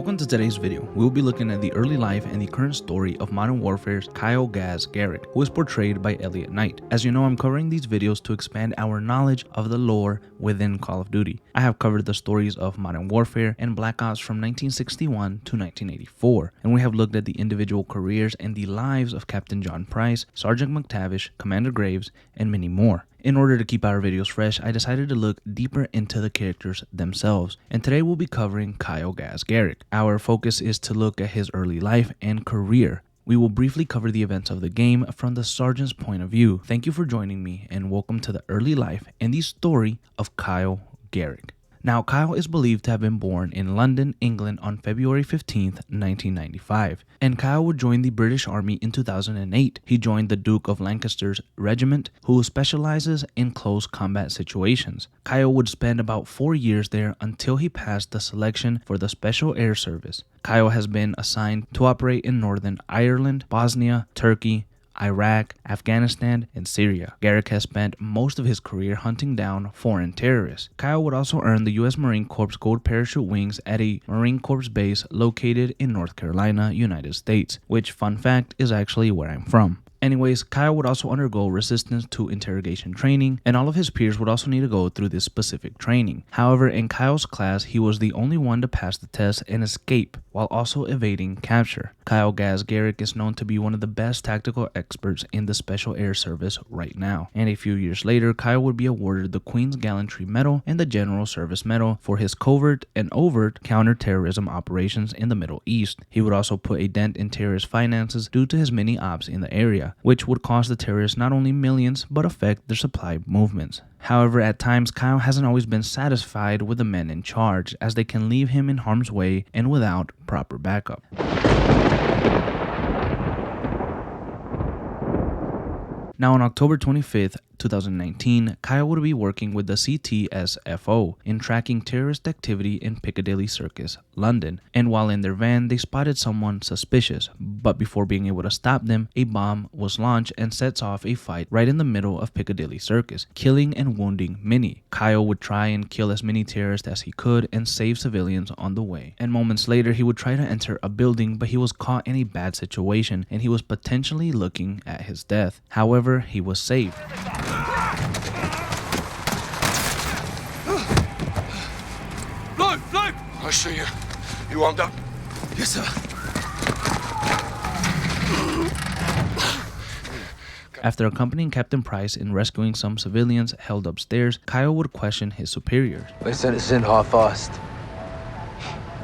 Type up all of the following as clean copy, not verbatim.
Welcome to today's video. We will be looking at the early life and the current story of Modern Warfare's Kyle "GAZ" Garrick, who is portrayed by Elliot Knight. As you know, I'm covering these videos to expand our knowledge of the lore within Call of Duty. I have covered the stories of Modern Warfare and Black Ops from 1961 to 1984, and we have looked at the individual careers and the lives of Captain John Price, Sergeant McTavish, Commander Graves, and many more. In order to keep our videos fresh, I decided to look deeper into the characters themselves, and today we'll be covering Kyle "GAZ" Garrick. Our focus is to look at his early life and career. We will briefly cover the events of the game from the Sergeant's point of view. Thank you for joining me, and welcome to the early life and the story of Kyle Garrick. Now, Kyle is believed to have been born in London, England on February 15th, 1995, and Kyle would join the British Army in 2008. He joined the Duke of Lancaster's regiment, who specializes in close combat situations. Kyle would spend about 4 years there until he passed the selection for the Special Air Service. Kyle has been assigned to operate in Northern Ireland, Bosnia, Turkey, Iraq, Afghanistan, and Syria. Garrick has spent most of his career hunting down foreign terrorists. Kyle would also earn the U.S. Marine Corps Gold Parachute Wings at a Marine Corps base located in North Carolina, United States, which, fun fact, is actually where I'm from. Anyways, Kyle would also undergo resistance to interrogation training, and all of his peers would also need to go through this specific training. However, in Kyle's class, he was the only one to pass the test and escape while also evading capture. Kyle "GAZ" Garrick is known to be one of the best tactical experts in the Special Air Service right now, and a few years later, Kyle would be awarded the Queen's Gallantry Medal and the General Service Medal for his covert and overt counter-terrorism operations in the Middle East. He would also put a dent in terrorist finances due to his many ops in the area, which would cost the terrorists not only millions but affect their supply movements. However, at times, Kyle hasn't always been satisfied with the men in charge, as they can leave him in harm's way and without proper backup. Now, on October 25th, 2019, Kyle would be working with the CTSFO in tracking terrorist activity in Piccadilly Circus, London, and while in their van, they spotted someone suspicious, but before being able to stop them, a bomb was launched and sets off a fight right in the middle of Piccadilly Circus, killing and wounding many. Kyle would try and kill as many terrorists as he could and save civilians on the way, and moments later, he would try to enter a building, but he was caught in a bad situation and he was potentially looking at his death. However, he was saved. I see you. You armed up? Yes, sir. After accompanying Captain Price in rescuing some civilians held upstairs, Kyle would question his superiors. They sent us in half-assed,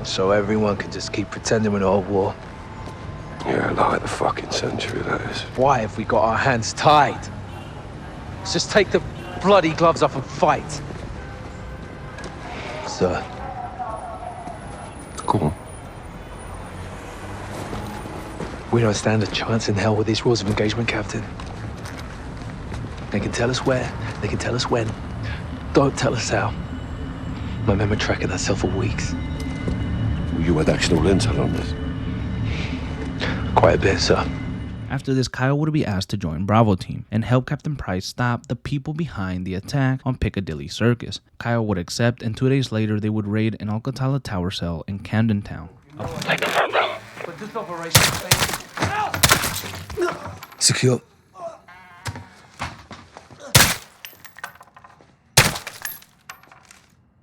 so everyone could just keep pretending we're not at war. Yeah, like the fucking century, that is. Why have we got our hands tied? Let's just take the bloody gloves off and fight. Sir. Go on. We don't stand a chance in hell with these rules of engagement, Captain. They can tell us where, they can tell us when. Don't tell us how. My men were tracking that cell for weeks. You had actual intel on this? Quite a bit, sir. After this, Kyle would be asked to join Bravo Team and help Captain Price stop the people behind the attack on Piccadilly Circus. Kyle would accept, and 2 days later, they would raid an Alcatala tower cell in Camden Town. Take the front row. But this operation... Secure.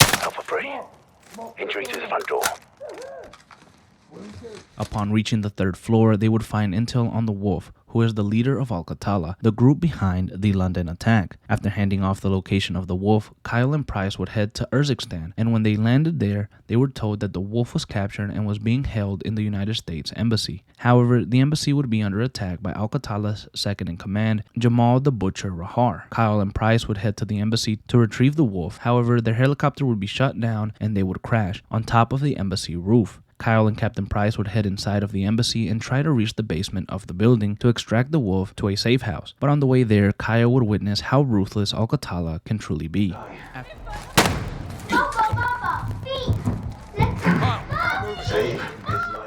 Alpha 3. Entry to the front door. Upon reaching the 3rd floor, they would find intel on the Wolf, who is the leader of Alcatala, the group behind the London attack. After handing off the location of the Wolf, Kyle and Price would head to Urzikstan, and when they landed there, they were told that the Wolf was captured and was being held in the United States Embassy. However, the embassy would be under attack by Alcatala's second-in-command, Jamal the Butcher Rahar. Kyle and Price would head to the embassy to retrieve the Wolf. However, their helicopter would be shut down and they would crash on top of the embassy roof. Kyle and Captain Price would head inside of the embassy and try to reach the basement of the building to extract the Wolf to a safe house. But on the way there, Kyle would witness how ruthless Alcatala can truly be.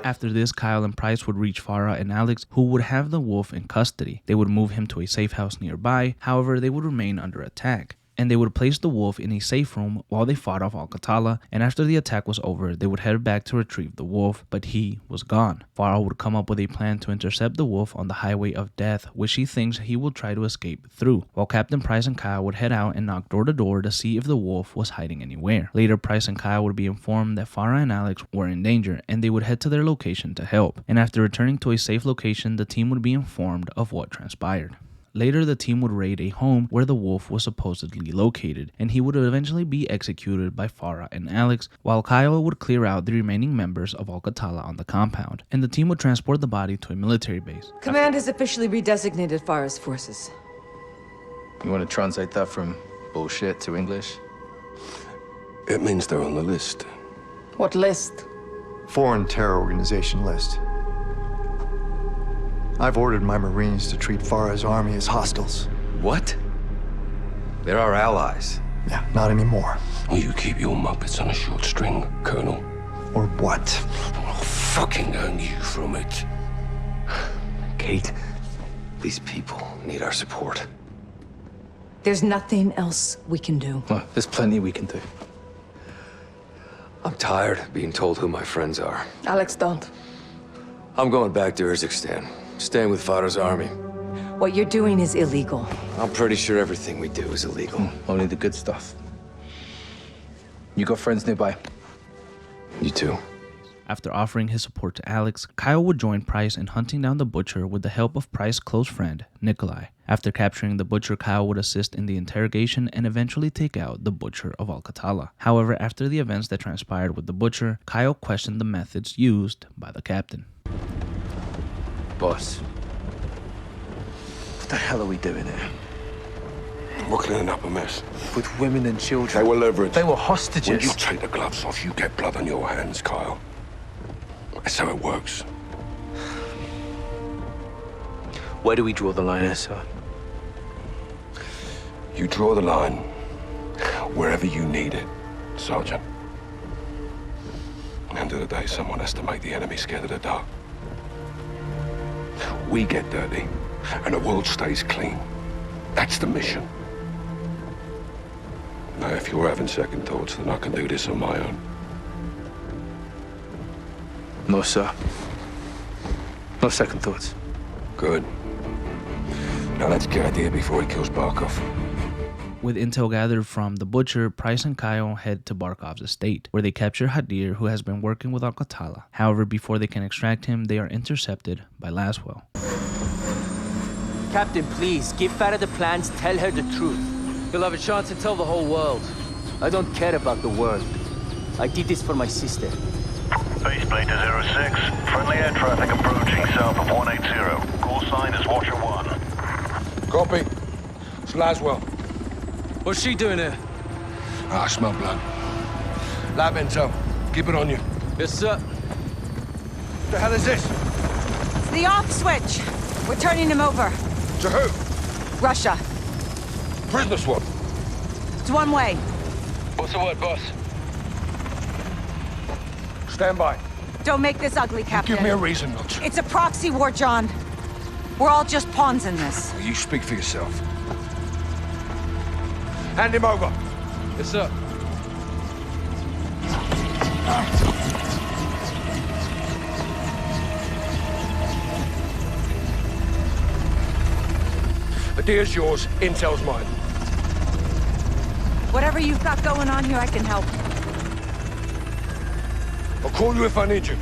After this, Kyle and Price would reach Farah and Alex, who would have the Wolf in custody. They would move him to a safe house nearby, however, they would remain under attack. and they would place the wolf in a safe room while they fought off Al-Qatala, and after the attack was over, they would head back to retrieve the wolf, but he was gone. Farah would come up with a plan to intercept the wolf on the highway of death, which she thinks he will try to escape through, while Captain Price and Kyle would head out and knock door to door to see if the wolf was hiding anywhere. Later, Price and Kyle would be informed that Farah and Alex were in danger, and they would head to their location to help, and after returning to a safe location, the team would be informed of what transpired. Later, the team would raid a home where the wolf was supposedly located, and he would eventually be executed by Farah and Alex, while Kyle would clear out the remaining members of Al-Qatala on the compound, and the team would transport the body to a military base. Command has officially redesignated Farah's forces. You want to translate that from bullshit to English? It means they're on the list. What list? Foreign terror organization list. I've ordered my Marines to treat Farah's army as hostiles. What? They're our allies. Yeah, not anymore. Will you keep your muppets on a short string, Colonel? Or what? I'll fucking earn you from it. Kate, these people need our support. There's nothing else we can do. Well, there's plenty we can do. I'm tired of being told who my friends are. Alex, don't. I'm going back to Urzikstan, staying with Farah's army. What you're doing is illegal. I'm pretty sure everything we do is illegal. Only the good stuff. You got friends nearby? You too. After offering his support to Alex, Kyle would join Price in hunting down the Butcher with the help of Price's close friend, Nikolai. After capturing the Butcher, Kyle would assist in the interrogation and eventually take out the Butcher of Al-Qatala. However, after the events that transpired with the Butcher, Kyle questioned the methods used by the captain. Boss. What the hell are we doing here? We're cleaning up a mess. With women and children. They were leveraged. They were When hostages. you take the gloves off, you get blood on your hands, Kyle. That's how it works. Where do we draw the line, sir? You draw the line wherever you need it, Sergeant. At the end of the day, someone has to make the enemy scared of the dark. We get dirty, and the world stays clean. That's the mission. Now, if you're having second thoughts, then I can do this on my own. No, sir. No second thoughts. Good. Now let's get out of here before he kills Barkov. With intel gathered from the Butcher, Price and Kyle head to Barkov's estate, where they capture Hadir, who has been working with Al-Qatala. However, before they can extract him, they are intercepted by Laswell. Captain, please, give Farah the plans, tell her the truth. You'll have a chance to tell the whole world. I don't care about the world. I did this for my sister. Baseplate to 06. Friendly air traffic approaching south of 180. Call sign is Watcher 1. Copy. It's Laswell. What's she doing here? I smell blood. Lab intel. Keep it on you. Yes, sir. What the hell is this? It's the off switch. We're turning him over. To who? Russia. Prisoner swap. It's one way. What's the word, boss? Stand by. Don't make this ugly, Captain. Give me a reason not to. It's a proxy war, John. We're all just pawns in this. You speak for yourself. Hand him over. Yes, sir. Hadir's yours, intel's mine. Whatever you've got going on here, I can help. I'll call you if I need you.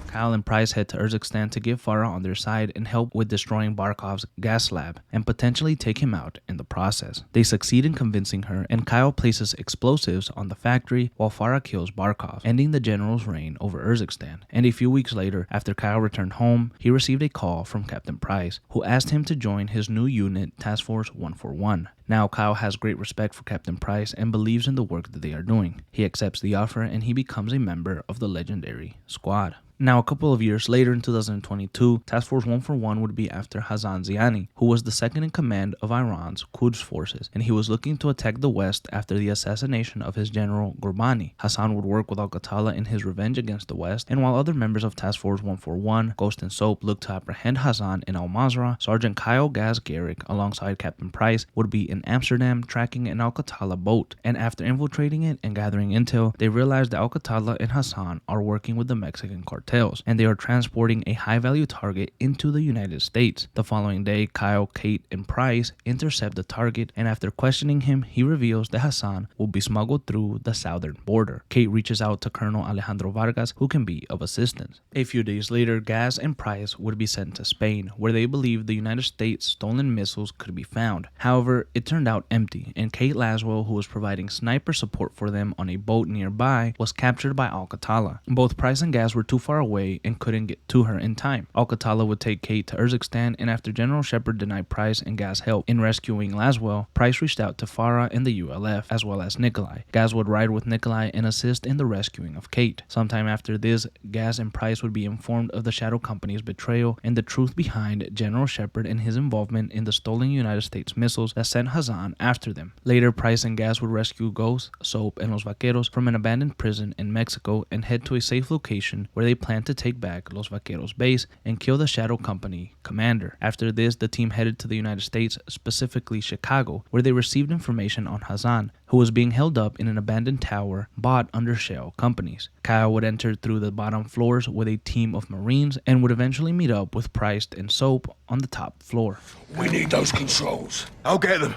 Kyle and Price head to Urzikstan to give Farah on their side and help with destroying Barkov's gas lab and potentially take him out in the process. They succeed in convincing her, and Kyle places explosives on the factory while Farah kills Barkov, ending the general's reign over Urzikstan. And a few weeks later, after Kyle returned home, he received a call from Captain Price, who asked him to join his new unit, Task Force 141. Now, Kyle has great respect for Captain Price and believes in the work that they are doing. He accepts the offer and he becomes a member of the legendary squad. Now, a couple of years later in 2022, Task Force 141 would be after Hassan Ziani, who was the second in command of Iran's Quds forces, and he was looking to attack the West after the assassination of his general Gurbani. Hassan would work with Al-Qatala in his revenge against the West, and while other members of Task Force 141, Ghost and Soap, looked to apprehend Hassan in Al-Mazrah, Sergeant Kyle GAZ Garrick, alongside Captain Price, would be in Amsterdam tracking an Al-Qatala boat, and after infiltrating it and gathering intel, they realized that Al-Qatala and Hassan are working with the Mexican cartels, and they are transporting a high-value target into the United States. The following day, Kyle, Kate, and Price intercept the target, and after questioning him, he reveals that Hassan will be smuggled through the southern border. Kate reaches out to Colonel Alejandro Vargas, who can be of assistance. A few days later, GAZ and Price would be sent to Spain, where they believed the United States' stolen missiles could be found. However, it turned out empty, and Kate Laswell, who was providing sniper support for them on a boat nearby, was captured by Al-Qatala. Both Price and GAZ were too far away and couldn't get to her in time. Al-Qatala would take Kate to Urzikstan, and after General Shepard denied Price and GAZ help in rescuing Laswell, Price reached out to Farah and the ULF, as well as Nikolai. GAZ would ride with Nikolai and assist in the rescuing of Kate. Sometime after this, GAZ and Price would be informed of the Shadow Company's betrayal and the truth behind General Shepard and his involvement in the stolen United States missiles that sent Hassan after them. Later, Price and GAZ would rescue Ghost, Soap, and Los Vaqueros from an abandoned prison in Mexico and head to a safe location where they planned to take back Los Vaqueros base and kill the Shadow Company commander. After this, the team headed to the United States, specifically Chicago, where they received information on Hassan, who was being held up in an abandoned tower bought under shell companies. Kyle would enter through the bottom floors with a team of Marines and would eventually meet up with Price and Soap on the top floor. We need those controls. I'll get them.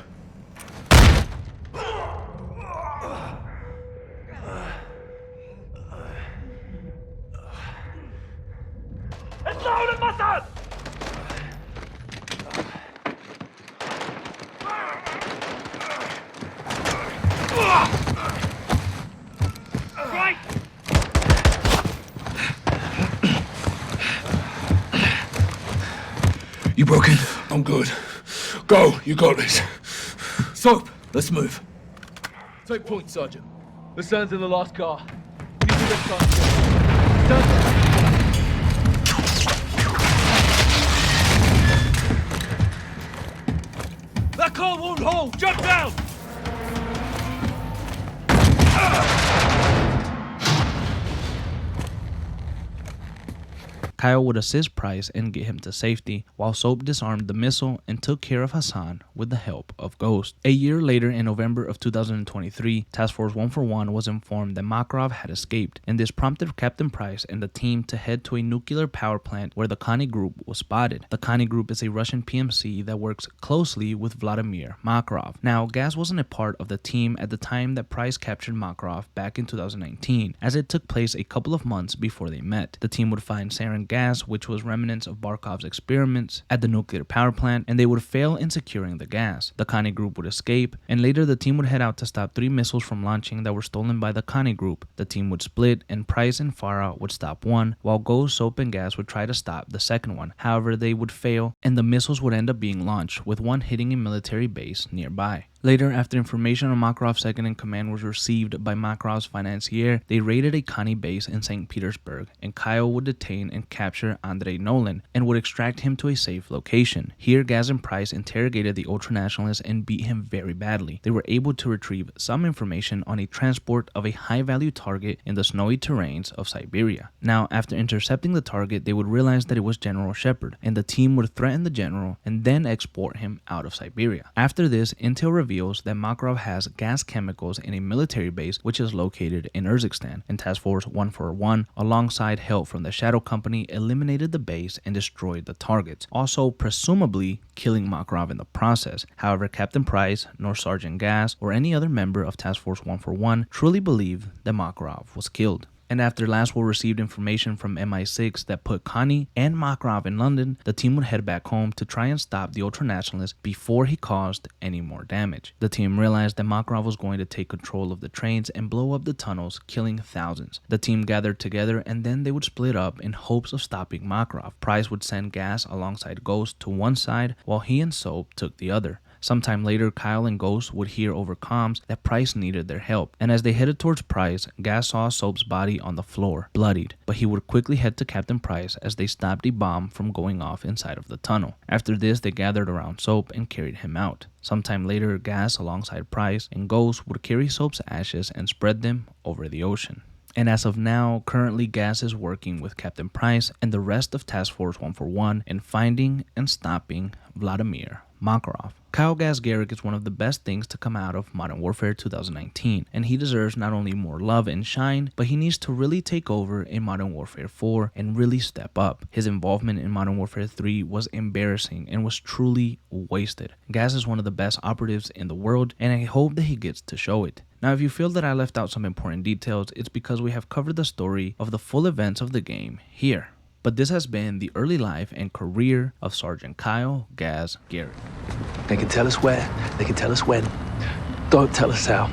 You broken? I'm good. Go, you got this. Soap, let's move. Take point, Sergeant. Hassan's in the last car. We need to get past that car won't hold! Jump down! Kyle would assist Price and get him to safety, while Soap disarmed the missile and took care of Hassan with the help of Ghost. A year later, in November of 2023, Task Force 141 was informed that Makarov had escaped, and this prompted Captain Price and the team to head to a nuclear power plant where the Kani Group was spotted. The Kani Group is a Russian PMC that works closely with Vladimir Makarov. Now, GAZ wasn't a part of the team at the time that Price captured Makarov back in 2019, as it took place a couple of months before they met. The team would find sarin gas, which was remnants of Barkov's experiments at the nuclear power plant, and they would fail in securing the gas. The Kani Group would escape, and later the team would head out to stop 3 missiles from launching that were stolen by the Kani Group. The team would split, and Price and Farah would stop one, while Ghost, Soap, and GAZ would try to stop the second one. However, they would fail, and the missiles would end up being launched, with one hitting a military base nearby. Later, after information on Makarov's second-in-command was received by Makarov's financier, they raided a Kani base in St. Petersburg, and Kyle would detain and capture Andrei Nolan and would extract him to a safe location. Here, GAZ and Price interrogated the ultranationalist and beat him very badly. They were able to retrieve some information on a transport of a high-value target in the snowy terrains of Siberia. Now, after intercepting the target, they would realize that it was General Shepard, and the team would threaten the general and then export him out of Siberia. After this, intel reveals that Makarov has gas chemicals in a military base which is located in Urzikstan, and Task Force 141, alongside help from the Shadow Company, eliminated the base and destroyed the targets, also presumably killing Makarov in the process. However, Captain Price, nor Sergeant GAZ, or any other member of Task Force 141 truly believed that Makarov was killed. And after Laswell received information from MI6 that put Kani and Makarov in London, the team would head back home to try and stop the ultranationalist before he caused any more damage. The team realized that Makarov was going to take control of the trains and blow up the tunnels, killing thousands. The team gathered together, and then they would split up in hopes of stopping Makarov. Price would send GAZ alongside Ghost to one side, while he and Soap took the other. Sometime later, Kyle and Ghost would hear over comms that Price needed their help, and as they headed towards Price, Gaz saw Soap's body on the floor, bloodied, but he would quickly head to Captain Price as they stopped a bomb from going off inside of the tunnel. After this, they gathered around Soap and carried him out. Sometime later, Gaz alongside Price and Ghost would carry Soap's ashes and spread them over the ocean. And as of now, currently GAZ is working with Captain Price and the rest of Task Force 141 in finding and stopping Vladimir Makarov. Kyle "GAZ" Garrick is one of the best things to come out of Modern Warfare 2019, and he deserves not only more love and shine, but he needs to really take over in Modern Warfare 4 and really step up. His involvement in Modern Warfare 3 was embarrassing and was truly wasted. GAZ is one of the best operatives in the world, and I hope that he gets to show it. Now, if you feel that I left out some important details, it's because we have covered the story of the full events of the game here. But this has been the early life and career of Sergeant Kyle "GAZ" Garrick. They can tell us where, they can tell us when. Don't tell us how.